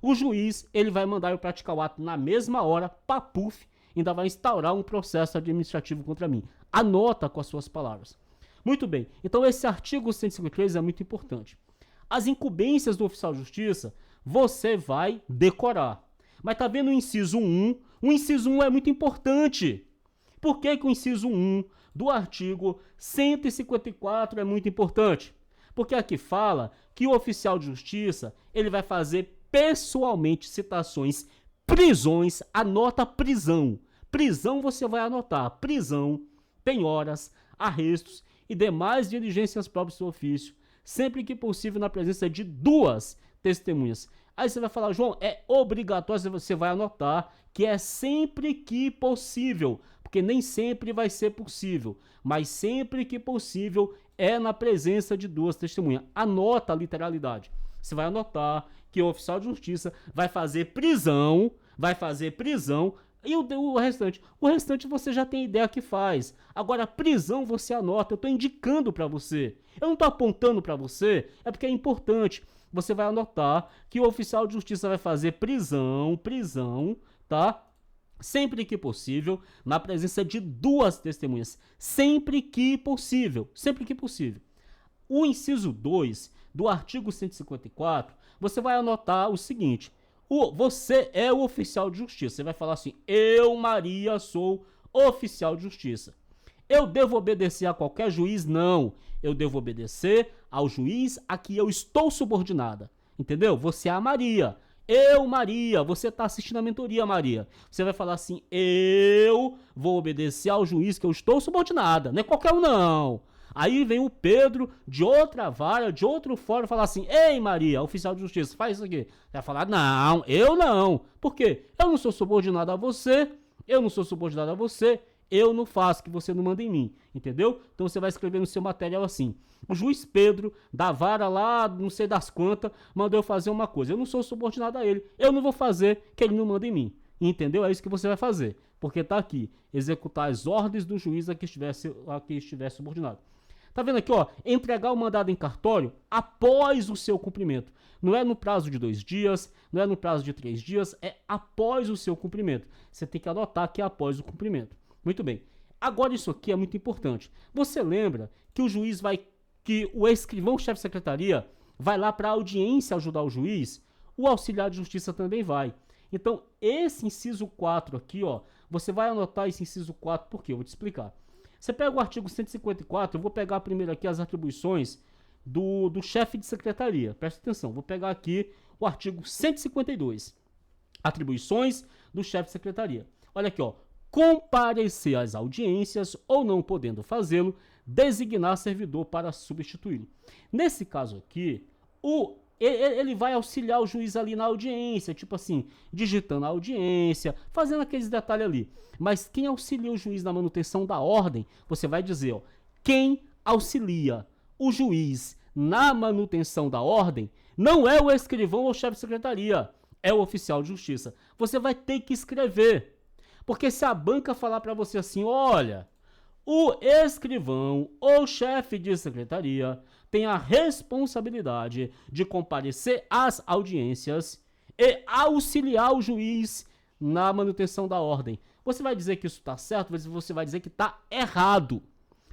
O juiz, ele vai mandar eu praticar o ato na mesma hora, papuf, ainda vai instaurar um processo administrativo contra mim. Anota com as suas palavras. Muito bem, então esse artigo 153 é muito importante. As incumbências do oficial de justiça, você vai decorar. Mas tá vendo o inciso 1? O inciso 1 é muito importante. Por que que o inciso 1 do artigo 154 é muito importante? Porque aqui fala que o oficial de justiça, ele vai fazer pessoalmente citações, prisões, anota prisão. Prisão você vai anotar, prisão, penhoras, arrestos e demais diligências próprias do ofício, sempre que possível na presença de 2 testemunhas. Aí você vai falar, João, é obrigatório, você vai anotar que é sempre que possível, porque nem sempre vai ser possível, mas sempre que possível é na presença de 2 testemunhas. Anota a literalidade. Você vai anotar que o oficial de justiça vai fazer prisão E o restante? O restante você já tem ideia que faz. Agora, prisão você anota. Eu estou indicando para você. Eu não estou apontando para você. É porque é importante. Você vai anotar que o oficial de justiça vai fazer prisão, tá? Sempre que possível, na presença de 2 testemunhas. Sempre que possível. Sempre que possível. O inciso 2 do artigo 154, você vai anotar o seguinte: você é o oficial de justiça. Você vai falar assim: eu, Maria, sou oficial de justiça. Eu devo obedecer a qualquer juiz? Não. Eu devo obedecer ao juiz a que eu estou subordinada. Entendeu? Você é a Maria. Eu, Maria, você está assistindo a mentoria, Maria. Você vai falar assim: eu vou obedecer ao juiz que eu estou subordinada. Não é qualquer um, não. Aí vem o Pedro de outra vara, de outro fórum, falar assim: ei, Maria, oficial de justiça, faz isso aqui. Você vai falar: não, eu não. Por quê? Eu não sou subordinado a você, eu não faço, que você não manda em mim, entendeu? Então você vai escrever no seu material assim: o juiz Pedro, da vara lá, não sei das quantas, mandou eu fazer uma coisa. Eu não sou subordinado a ele, eu não vou fazer, que ele não manda em mim. Entendeu? É isso que você vai fazer. Porque tá aqui: executar as ordens do juiz a que estiver subordinado. Tá vendo aqui, ó? Entregar o mandado em cartório após o seu cumprimento. Não é no prazo de 2 dias, não é no prazo de 3 dias, é após o seu cumprimento. Você tem que anotar que é após o cumprimento. Muito bem. Agora isso aqui é muito importante. Você lembra que o escrivão-chefe de secretaria vai lá para a audiência ajudar o juiz? O auxiliar de justiça também vai. Então, esse inciso 4 aqui, ó, você vai anotar esse inciso 4, por quê? Eu vou te explicar. Você pega o artigo 154, eu vou pegar primeiro aqui as atribuições do chefe de secretaria. Presta atenção, vou pegar aqui o artigo 152. Atribuições do chefe de secretaria. Olha aqui, ó. Comparecer às audiências ou não podendo fazê-lo, designar servidor para substituí-lo. Nesse caso aqui, ele vai auxiliar o juiz ali na audiência, tipo assim, digitando a audiência, fazendo aqueles detalhes ali. Mas quem auxilia o juiz na manutenção da ordem, você vai dizer, ó, quem auxilia o juiz na manutenção da ordem não é o escrivão ou chefe de secretaria, é o oficial de justiça. Você vai ter que escrever, porque se a banca falar para você assim: olha, o escrivão ou chefe de secretaria tem a responsabilidade de comparecer às audiências e auxiliar o juiz na manutenção da ordem. Você vai dizer que isso está certo, você vai dizer que está errado.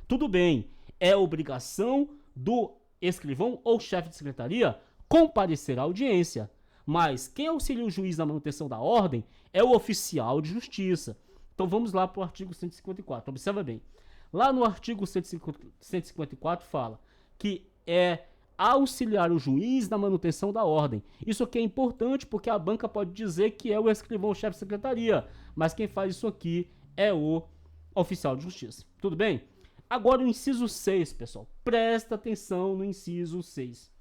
Tudo bem, é obrigação do escrivão ou chefe de secretaria comparecer à audiência, mas quem auxilia o juiz na manutenção da ordem é o oficial de justiça. Então vamos lá para o artigo 154, observa bem. Lá no artigo 154 fala que é auxiliar o juiz na manutenção da ordem. Isso aqui é importante porque a banca pode dizer que é o escrivão-chefe de secretaria, mas quem faz isso aqui é o oficial de justiça. Tudo bem? Agora o inciso 6, pessoal. Presta atenção no inciso 6.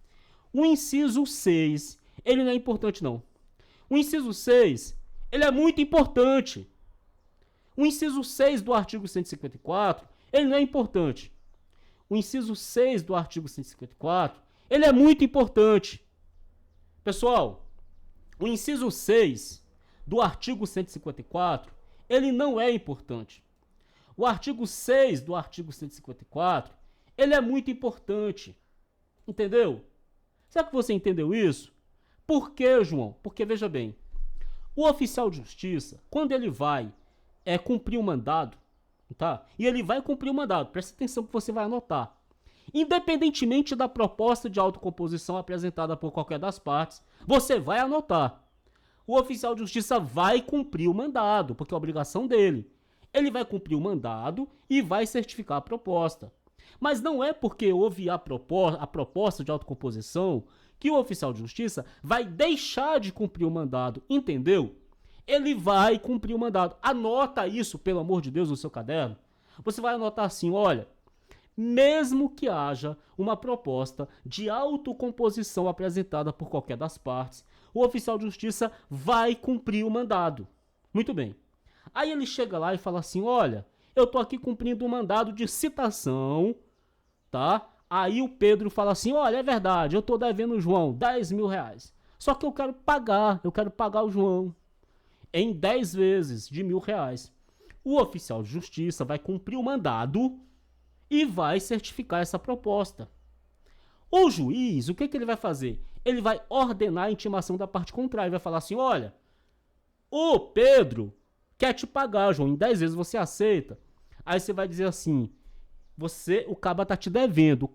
O inciso 6, ele não é importante não. O inciso 6, ele é muito importante. O inciso 6 do artigo 154, ele não é importante. O inciso 6 do artigo 154, ele é muito importante. Pessoal, o inciso 6 do artigo 154, ele não é importante. O artigo 6 do artigo 154, ele é muito importante. Entendeu? Será que você entendeu isso? Por quê, João? Porque, veja bem, o oficial de justiça, quando ele vai cumprir o mandado, tá? E ele vai cumprir o mandado, presta atenção que você vai anotar. Independentemente da proposta de autocomposição apresentada por qualquer das partes, você vai anotar. O oficial de justiça vai cumprir o mandado, porque é obrigação dele. Ele vai cumprir o mandado e vai certificar a proposta. Mas não é porque houve a proposta de autocomposição que o oficial de justiça vai deixar de cumprir o mandado, entendeu? Ele vai cumprir o mandado. Anota isso, pelo amor de Deus, no seu caderno. Você vai anotar assim, olha, mesmo que haja uma proposta de autocomposição apresentada por qualquer das partes, o oficial de justiça vai cumprir o mandado. Muito bem. Aí ele chega lá e fala assim, olha, eu tô aqui cumprindo um mandado de citação, tá? Aí o Pedro fala assim, olha, é verdade, eu tô devendo o João 10 mil reais. Só que eu quero pagar o João. em 10 vezes de R$ 1.000. O oficial de justiça vai cumprir o mandado e vai certificar essa proposta. O juiz, o que ele vai fazer? Ele vai ordenar a intimação da parte contrária. Ele vai falar assim, olha, o Pedro quer te pagar, João, em 10 vezes você aceita? Aí você vai dizer assim, o caba tá te devendo,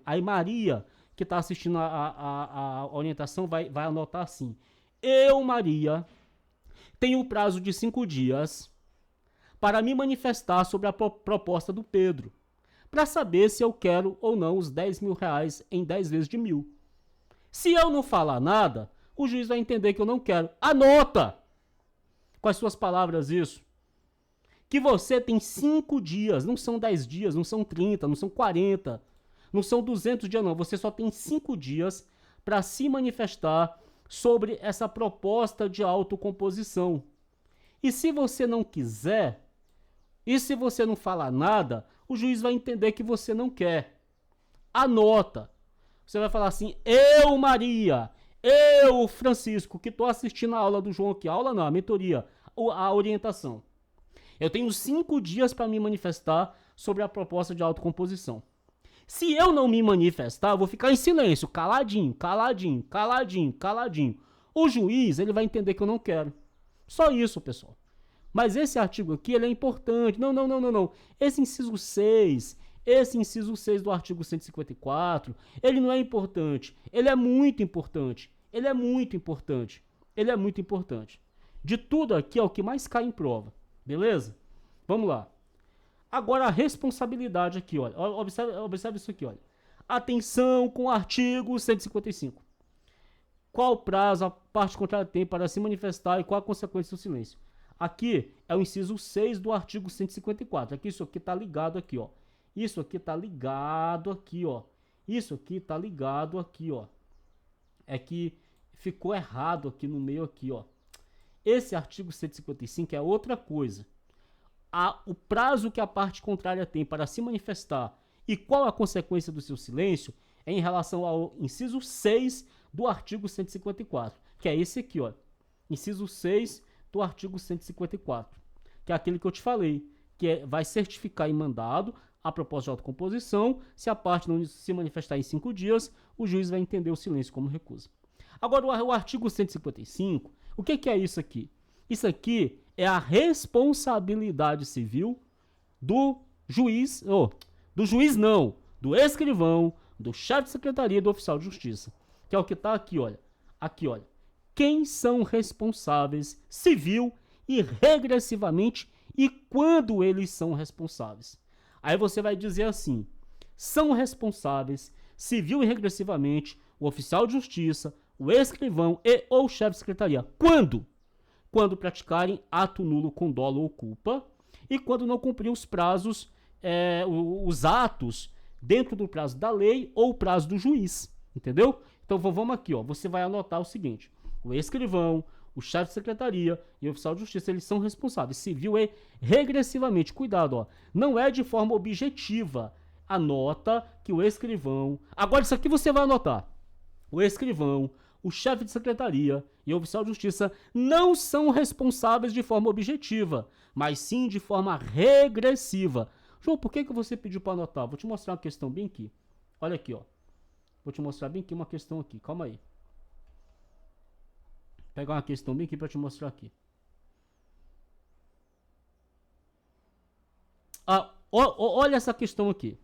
Aí Maria, que tá assistindo a orientação, vai anotar assim, eu, Maria, tenho o prazo de 5 dias para me manifestar sobre a proposta do Pedro, para saber se eu quero ou não os R$ 10.000 em 10 vezes de 1.000. Se eu não falar nada, o juiz vai entender que eu não quero. Anota! Com as suas palavras isso. Que você tem 5 dias, não são 10 dias, não são 30, não são 40, não são 200 dias não. Você só tem 5 dias para se manifestar sobre essa proposta de autocomposição. E se você não quiser, e se você não falar nada, o juiz vai entender que você não quer. Anota. Você vai falar assim, eu, Maria, eu, Francisco, que estou assistindo a aula do João aqui. A aula não, a mentoria, a orientação. Eu tenho 5 dias para me manifestar sobre a proposta de autocomposição. Se eu não me manifestar, eu vou ficar em silêncio, caladinho, caladinho, caladinho, caladinho. O juiz, ele vai entender que eu não quero. Só isso, pessoal. Mas esse artigo aqui, ele é importante. Não. Esse inciso 6 do artigo 154, ele não é importante. Ele é muito importante. De tudo aqui é o que mais cai em prova. Beleza? Vamos lá. Agora a responsabilidade aqui, olha. Observe isso aqui, olha. Atenção com o artigo 155. Qual prazo a parte contrária tem para se manifestar e qual a consequência do silêncio? Aqui é o inciso 6 do artigo 154. Aqui, isso aqui tá ligado aqui, ó. Isso aqui tá ligado aqui, ó. É que ficou errado aqui no meio aqui, ó. Esse artigo 155 é outra coisa. O prazo que a parte contrária tem para se manifestar e qual a consequência do seu silêncio é em relação ao inciso 6 do artigo 154, que é esse aqui, ó. Inciso 6 do artigo 154, que é aquele que eu te falei, que vai certificar em mandado a proposta de autocomposição. Se a parte não se manifestar em 5 dias, o juiz vai entender o silêncio como recusa. Agora, o artigo 155, o que é isso aqui? Isso aqui é a responsabilidade civil do juiz, do escrivão, do chefe de secretaria e do oficial de justiça, que é o que está aqui, olha. Quem são responsáveis civil e regressivamente e quando eles são responsáveis. Aí você vai dizer assim, são responsáveis civil e regressivamente o oficial de justiça, o escrivão e ou chefe de secretaria. Quando? Quando praticarem ato nulo com dolo ou culpa e quando não cumprir os prazos, os atos dentro do prazo da lei ou prazo do juiz, entendeu? Então vamos aqui, ó. Você vai anotar o seguinte, o escrivão, o chefe de secretaria e o oficial de justiça, eles são responsáveis civil e regressivamente. Cuidado, ó. Não é de forma objetiva. Anota que o escrivão... Agora isso aqui você vai anotar. O escrivão, o chefe de secretaria e o oficial de justiça não são responsáveis de forma objetiva, mas sim de forma regressiva. João, por que você pediu para anotar? Vou te mostrar uma questão bem aqui. Olha aqui, ó. Vou te mostrar bem aqui uma questão aqui. Calma aí. Vou pegar uma questão bem aqui para te mostrar aqui. Olha essa questão aqui.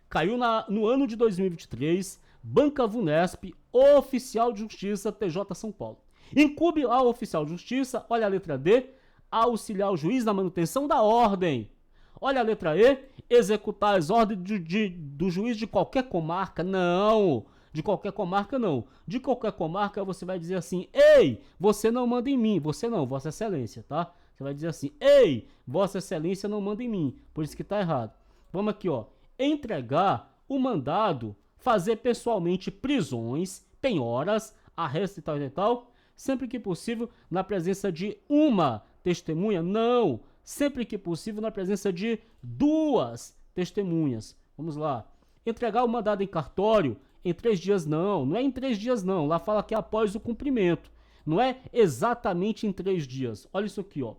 Caiu no ano de 2023, Banca Vunesp, oficial de justiça, TJ São Paulo. Incumbe ao oficial de justiça, olha a letra D, auxiliar o juiz na manutenção da ordem. Olha a letra E, executar as ordens do juiz de qualquer comarca. Não, de qualquer comarca não. De qualquer comarca você vai dizer assim, ei, você não manda em mim. Você não, Vossa Excelência, tá? Você vai dizer assim, ei, Vossa Excelência não manda em mim. Por isso que tá errado. Vamos aqui, ó. Entregar o mandado, fazer pessoalmente prisões, penhoras, arresto e tal, sempre que possível na presença de uma testemunha. Não, sempre que possível na presença de 2 testemunhas. Vamos lá. Entregar o mandado em cartório em 3 dias não é em 3 dias não. Lá fala que é após o cumprimento. Não é exatamente em 3 dias. Olha isso aqui, ó.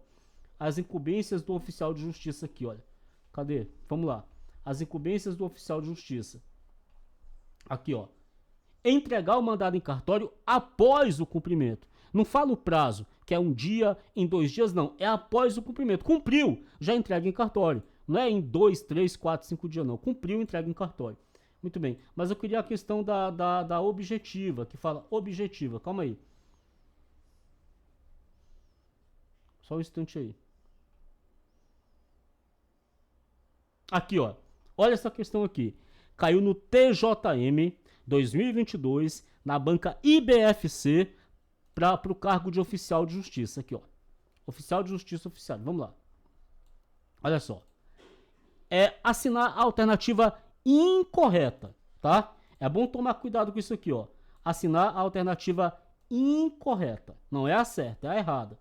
As incumbências do oficial de justiça aqui, olha. Cadê? Vamos lá. As incumbências do oficial de justiça. Aqui, ó. Entregar o mandado em cartório após o cumprimento. Não fala o prazo, que é 1 dia, em 2 dias, não. É após o cumprimento. Cumpriu, já entrega em cartório. Não é em 2, 3, 4, 5 dias, não. Cumpriu, entrega em cartório. Muito bem. Mas eu queria a questão da objetiva, que fala objetiva. Calma aí. Só um instante aí. Aqui, ó. Olha essa questão aqui. Caiu no TJM 2022, na banca IBFC, para o cargo de oficial de justiça. Aqui, ó. Oficial de justiça oficial. Vamos lá. Olha só. É assinar a alternativa incorreta, tá? É bom tomar cuidado com isso aqui, ó. Assinar a alternativa incorreta. Não é a certa, é a errada.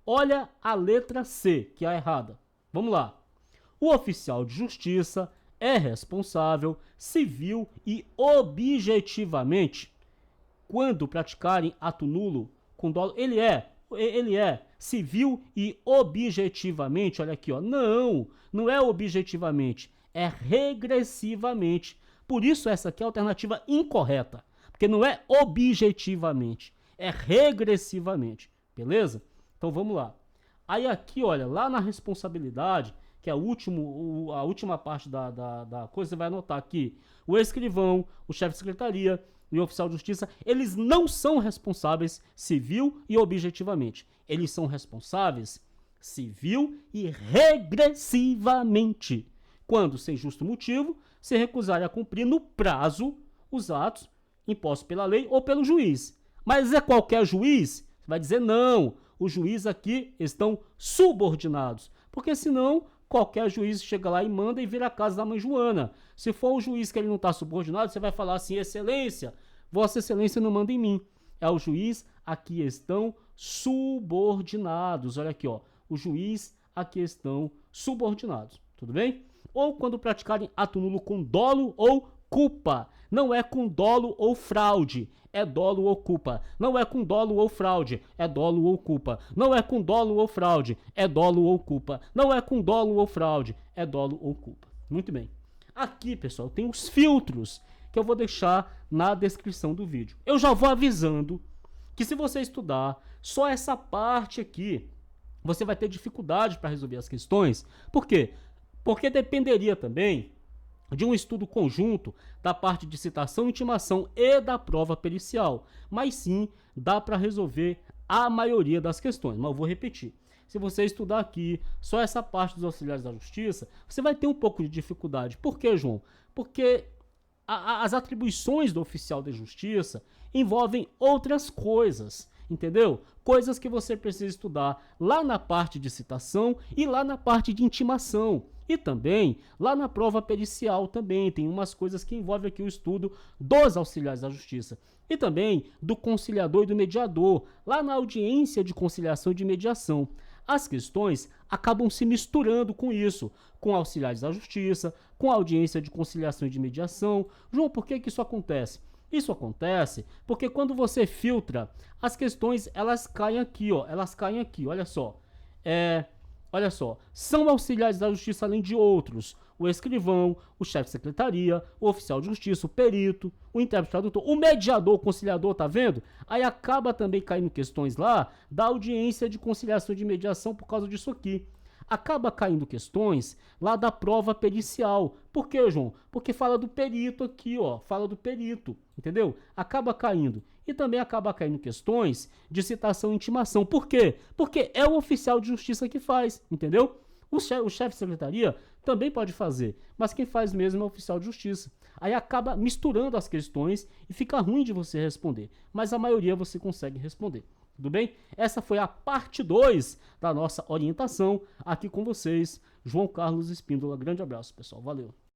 Olha a letra C, que é a errada. Vamos lá. O oficial de justiça é responsável civil e objetivamente quando praticarem ato nulo com dolo. Ele é civil e objetivamente, olha aqui, ó. Não é objetivamente, é regressivamente. Por isso essa aqui é a alternativa incorreta, porque não é objetivamente, é regressivamente, beleza? Então vamos lá. Aí aqui, olha, lá na responsabilidade, que é a última parte da coisa, você vai anotar aqui, o escrivão, o chefe de secretaria e o oficial de justiça, eles não são responsáveis civil e objetivamente. Eles são responsáveis civil e regressivamente, quando, sem justo motivo, se recusarem a cumprir no prazo os atos impostos pela lei ou pelo juiz. Mas é qualquer juiz? Você vai dizer não, os juízes aqui estão subordinados, porque senão qualquer juiz chega lá e manda e vira a casa da mãe Joana. Se for um juiz que ele não está subordinado, você vai falar assim, excelência, vossa excelência não manda em mim. É o juiz, aqui estão subordinados. Olha aqui, ó, o juiz, aqui estão subordinados, tudo bem? Ou quando praticarem ato nulo com dolo ou culpa. Não é com dolo ou fraude, é dolo ou culpa. Não é com dolo ou fraude, é dolo ou culpa. Não é com dolo ou fraude, é dolo ou culpa. Não é com dolo ou fraude, é dolo ou culpa. Muito bem. Aqui, pessoal, tem os filtros que eu vou deixar na descrição do vídeo. Eu já vou avisando que se você estudar só essa parte aqui, você vai ter dificuldade para resolver as questões. Por quê? Porque dependeria também de um estudo conjunto da parte de citação, intimação e da prova pericial. Mas sim, dá para resolver a maioria das questões. Mas eu vou repetir. Se você estudar aqui só essa parte dos auxiliares da justiça, você vai ter um pouco de dificuldade. Por quê, João? Porque as atribuições do oficial de justiça envolvem outras coisas, entendeu? Coisas que você precisa estudar lá na parte de citação e lá na parte de intimação. E também, lá na prova pericial também, tem umas coisas que envolvem aqui o estudo dos auxiliares da justiça. E também do conciliador e do mediador, lá na audiência de conciliação e de mediação. As questões acabam se misturando com isso, com auxiliares da justiça, com audiência de conciliação e de mediação. João, por que isso acontece? Isso acontece porque quando você filtra, as questões, elas caem aqui, ó. Elas caem aqui, olha só. Olha só, são auxiliares da justiça além de outros, o escrivão, o chefe de secretaria, o oficial de justiça, o perito, o intérprete tradutor, o mediador, o conciliador, tá vendo? Aí acaba também caindo questões lá da audiência de conciliação e de mediação por causa disso aqui. Acaba caindo questões lá da prova pericial. Por quê, João? Porque fala do perito aqui, ó, fala do perito, entendeu? Acaba caindo. E também acaba caindo questões de citação e intimação. Por quê? Porque é o oficial de justiça que faz, entendeu? O chefe de secretaria também pode fazer, mas quem faz mesmo é o oficial de justiça. Aí acaba misturando as questões e fica ruim de você responder, mas a maioria você consegue responder. Tudo bem? Essa foi a parte 2 da nossa orientação aqui com vocês, João Carlos Espíndola. Grande abraço, pessoal. Valeu!